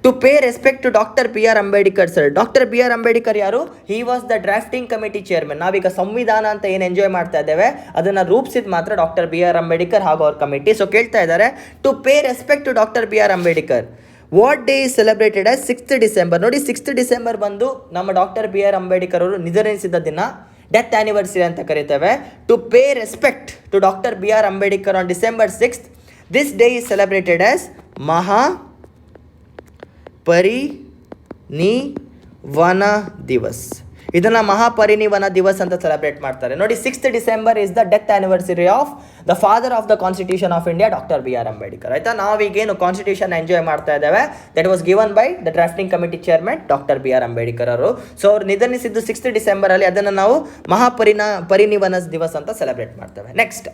to pay respect to doctor BR Ambedkar sir. Doctor BR Ambedkar ಯಾರು? He was the drafting committee chairman. ನಾವೀಗ ಸಂವಿಧಾನ ಅಂತ ಏನು ಎಂಜಾಯ್ ಮಾಡ್ತಾ ಇದ್ದೇವೆ ಅದನ್ನು ರೂಪಿಸಿದ ಮಾತ್ರ ಡಾಕ್ಟರ್ BR ಅಂಬೇಡ್ಕರ್ ಹಾಗೂ ಅವ್ರ ಕಮಿಟಿ. ಸೊ ಕೇಳ್ತಾ ಇದ್ದಾರೆ, to pay respect to doctor BR Ambedkar, what day is celebrated as 6th December. ನೋಡಿ, 6th ಡಿಸೆಂಬರ್ ಬಂದು ನಮ್ಮ ಡಾಕ್ಟರ್ BR ಅಂಬೇಡ್ಕರ್ ಅವರು ನಿಧನಿಸಿದ ದಿನ, ಡೆತ್ ಆ್ಯನಿವರ್ಸರಿ ಅಂತ ಕರಿತೇವೆ. To pay respect to doctor BR Ambedkar on December 6th, this day is celebrated as Maha Parinirvana ದಿವಸ್. ಇದನ್ನು ಮಹಾಪರಿನಿವನ ದಿವಸ್ ಅಂತ celebrate ಮಾಡ್ತಾರೆ ನೋಡಿ. 6th December is the death anniversary of the father of the constitution of India, doctor BR Ambedkar. ಆಯಿತಾ, ನಾವೀಗೇನು constitution enjoy ಮಾಡ್ತಾ ಇದ್ದೇವೆ, that was given by the drafting committee chairman doctor BR Ambedkar ಅವರು. So ಅವ್ರು ನಿಧನಿಸಿದ್ದು 6th ಡಿಸೆಂಬರಲ್ಲಿ, ಅದನ್ನು ನಾವು ಪರಿನಿವನ ದಿವಸ್ ಅಂತ ಸೆಲೆಬ್ರೇಟ್ ಮಾಡ್ತೇವೆ. Next,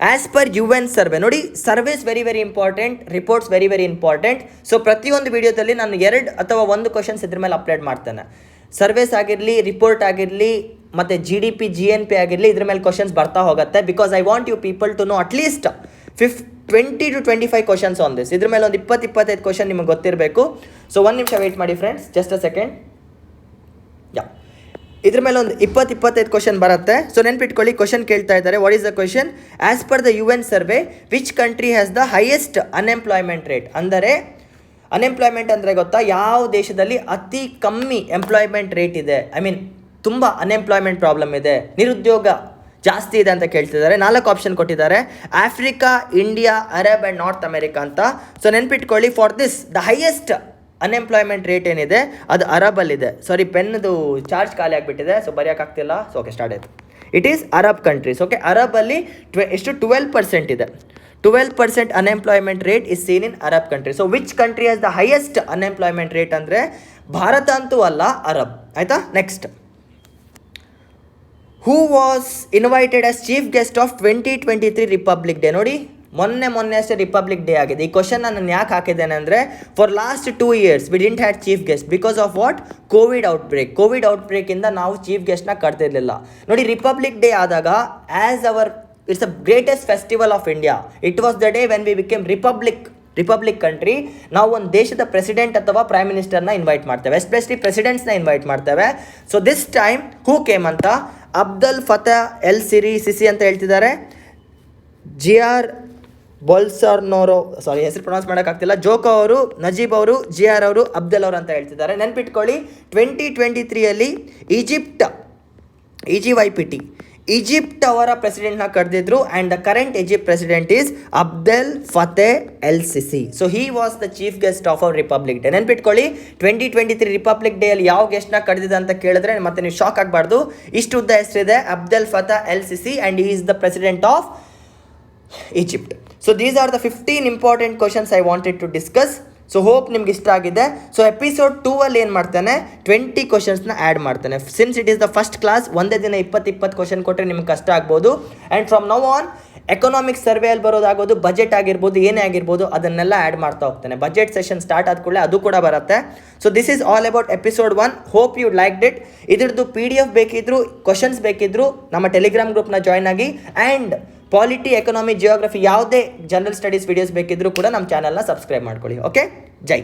as per UN survey ನೋಡಿ, surveys very very important, reports very very important. So ಪ್ರತಿಯೊಂದು ವಿಡಿಯೋದಲ್ಲಿ ನಾನು 2 ಅಥವಾ 1 ಕ್ವಶನ್ಸ್ ಇದ್ರ ಮೇಲೆ ಅಪ್ಲೋಡ್ ಮಾಡ್ತೇನೆ. ಸರ್ವೇಸ್ ಆಗಿರಲಿ, ರಿಪೋರ್ಟ್ ಆಗಿರಲಿ, ಮತ್ತು GDP GNP ಆಗಿರಲಿ, ಇದ್ರ ಮೇಲೆ ಕ್ವಶನ್ಸ್ ಬರ್ತಾ ಹೋಗುತ್ತೆ. Because I want you people to know at least 20 to 25 questions on this. ಇದ್ರ ಮೇಲೆ ಒಂದು 20-25 ಕ್ವಶನ್ ನಿಮಗೆ ಗೊತ್ತಿರಬೇಕು. ಸೊ 1 ನಿಮಿಷ ವೆಯ್ಟ್ ಮಾಡಿ ಫ್ರೆಂಡ್ಸ್, ಜಸ್ಟ್ ಅ ಸೆಕೆಂಡ್. ಯಾ, ಇದ್ರ ಮೇಲೆ ಒಂದು 20-25 ಕ್ವಶನ್ ಬರುತ್ತೆ. ಸೊ ನೆನ್ಪಿಟ್ಕೊಳ್ಳಿ, ಕ್ವಶನ್ ಕೇಳ್ತಾ ಇದ್ದಾರೆ. What is the question? As per the UN survey, which country has the highest unemployment rate? ಅಂದರೆ ಅನ್ಎಂಪ್ಲಾಯ್ಮೆಂಟ್ ಅಂದರೆ ಗೊತ್ತಾ, ಯಾವ ದೇಶದಲ್ಲಿ ಅತಿ ಕಮ್ಮಿ ಎಂಪ್ಲಾಯ್ಮೆಂಟ್ ರೇಟ್ ಇದೆ, ಐ ಮೀನ್ ತುಂಬ ಅನ್ಎಂಪ್ಲಾಯ್ಮೆಂಟ್ ಪ್ರಾಬ್ಲಮ್ ಇದೆ, ನಿರುದ್ಯೋಗ ಜಾಸ್ತಿ ಇದೆ ಅಂತ ಕೇಳ್ತಿದ್ದಾರೆ. 4 ಆಪ್ಷನ್ ಕೊಟ್ಟಿದ್ದಾರೆ: Africa, India, Arab and north America ಅಂತ. ಸೊ ನೆನ್ಪಿಟ್ಕೊಳ್ಳಿ, for this the highest unemployment rate ಏನಿದೆ ಅದು ಅರಬಲ್ಲಿದೆ. ಸಾರಿ, ಪೆನ್ದು ಚಾರ್ಜ್ ಖಾಲಿ ಆಗಿಬಿಟ್ಟಿದೆ, ಸೊ ಬರೆಯೋಕ್ಕಾಗ್ತಿಲ್ಲ. ಸೊ ಓಕೆ, ಸ್ಟಾರ್ಟ್ ಆಯಿತು. It is Arab countries. Okay, ಅರಬಲ್ಲಿ ಎಷ್ಟು 12% ಇದೆ. 12% unemployment rate is seen in Arab country. So which country has the highest unemployment rate ಅಂದರೆ ಭಾರತ ಅಂತೂ ಅಲ್ಲ, ಅರಬ್. ಆಯಿತಾ, next, who was invited as chief guest of 2023 republic day? ನೋಡಿ, ಮೊನ್ನೆ ಅಷ್ಟೇ ರಿಪಬ್ಲಿಕ್ ಡೇ ಆಗಿದೆ. ಈ ಕ್ವಶನ್ ನಾನು ಯಾಕೆ ಹಾಕಿದ್ದೇನೆ ಅಂದರೆ, for last 2 years we didn't had chief guest because of what? Covid ಔಟ್ಬ್ರೇಕಿಂದ ನಾವು ಚೀಫ್ ಗೆಸ್ಟ್ನ ಕರ್ತಿರ್ಲಿಲ್ಲ. ನೋಡಿ, ರಿಪಬ್ಲಿಕ್ ಡೇ ಆದಾಗ as our it's the greatest festival of India, it was the day when we became republic country. ನಾವು ಒಂದು ದೇಶದ president ಅಥವಾ ಪ್ರೈಮ್ ಮಿನಿಸ್ಟರ್ನ ಇನ್ವೈಟ್ ಮಾಡ್ತೇವೆ, ಎಸ್ಪೆಷಲಿ ಪ್ರೆಸಿಡೆಂಟ್ಸ್ನ ಇನ್ವೈಟ್ ಮಾಡ್ತೇವೆ. So this time who came ಅಂತ ಅಬ್ದಲ್ ಫತಾ ಎಲ್ ಸಿಸಿ ಅಂತ ಹೇಳ್ತಿದ್ದಾರೆ. GR ಬೊಲ್ಸರ್ನೋರೋ, ಸಾರಿ ಹೆಸರು ಪ್ರೊನೌನ್ಸ್ ಮಾಡೋಕ್ಕಾಗ್ತಿಲ್ಲ, ಜೋಕೋ ಅವರು, ನಜೀಬ್ ಅವರು, GR ಅವರು, ಅಬ್ದಲ್ ಅವರು ಅಂತ ಹೇಳ್ತಿದ್ದಾರೆ. ನೆನ್ಪಿಟ್ಕೊಳ್ಳಿ, 2023 ಈಜಿಪ್ಟ್ ಅವರ ಪ್ರೆಸಿಡೆಂಟ್ನ ಕರೆದಿದ್ರು. And the current Egypt president is Abdel Fattah el Sisi. So he was the chief guest of our republic day. ನೆನ್ಪಿಟ್ಕೊಳ್ಳಿ, 2023 ರಿಪಬ್ಲಿಕ್ ಡೇಯಲ್ಲಿ ಯಾವ ಗೆಸ್ಟ್ನ ಕರೆದಿದೆ ಅಂತ ಕೇಳಿದ್ರೆ ಮತ್ತೆ ನೀವು ಶಾಕ್ ಆಗಬಾರ್ದು. ಇಷ್ಟು ಉದ್ದ ಹೆಸರಿದೆ, Abdel Fattah el Sisi, and he is the president of Egypt. So these are the 15 important questions I wanted to discuss. So hope ನಿಮ್ಗೆ ಇಷ್ಟ ಆಗಿದೆ. ಸೊ ಎಪಿಸೋಡ್ 2 ಏನು ಮಾಡ್ತಾನೆ, 20 ಕ್ವಶನ್ಸ್ನ ಆ್ಯಡ್ ಮಾಡ್ತಾನೆ. Since it is the first class, ಒಂದೇ ದಿನ 20 question ಕೊಟ್ಟರೆ ನಿಮ್ಗೆ ಕಷ್ಟ ಆಗ್ಬೋದು. And from now on economics ಸರ್ವೆಯಲ್ಲಿ ಬರೋದಾಗೋದು, ಬಜೆಟ್ ಆಗಿರ್ಬೋದು, ಏನೇ ಆಗಿರ್ಬೋದು, ಅದನ್ನೆಲ್ಲ ಆ್ಯಡ್ ಮಾಡ್ತಾ ಹೋಗ್ತಾನೆ. ಬಜೆಟ್ ಸೆಷನ್ ಸ್ಟಾರ್ಟ್ ಆದ ಕೂಡಲೇ ಅದು ಕೂಡ ಬರುತ್ತೆ. So this is all about episode 1. Hope you liked it. ಇದ್ರದ್ದು PDF ಬೇಕಿದ್ರು, ಕ್ವಶನ್ಸ್ ಬೇಕಿದ್ರು ನಮ್ಮ ಟೆಲಿಗ್ರಾಮ್ ಗ್ರೂಪ್ನ ಜಾಯ್ನ್ ಆಗಿ. ಆ್ಯಂಡ್ ಪಾಲಿಟಿ, ಎಕನಾಮಿ, ಜಿಯೋಗ್ರಫಿ ಯಾವುದೇ ಜನರಲ್ ಸ್ಟಡೀಸ್ ವಿಡಿಯೋಸ್ ಬೇಕಿದ್ರೂ ಕೂಡ ನಮ್ಮ ಚಾನಲ್ನ ಸಬ್ಸ್ಕ್ರೈಬ್ ಮಾಡ್ಕೊಳ್ಳಿ. ಓಕೆ, ಜೈ.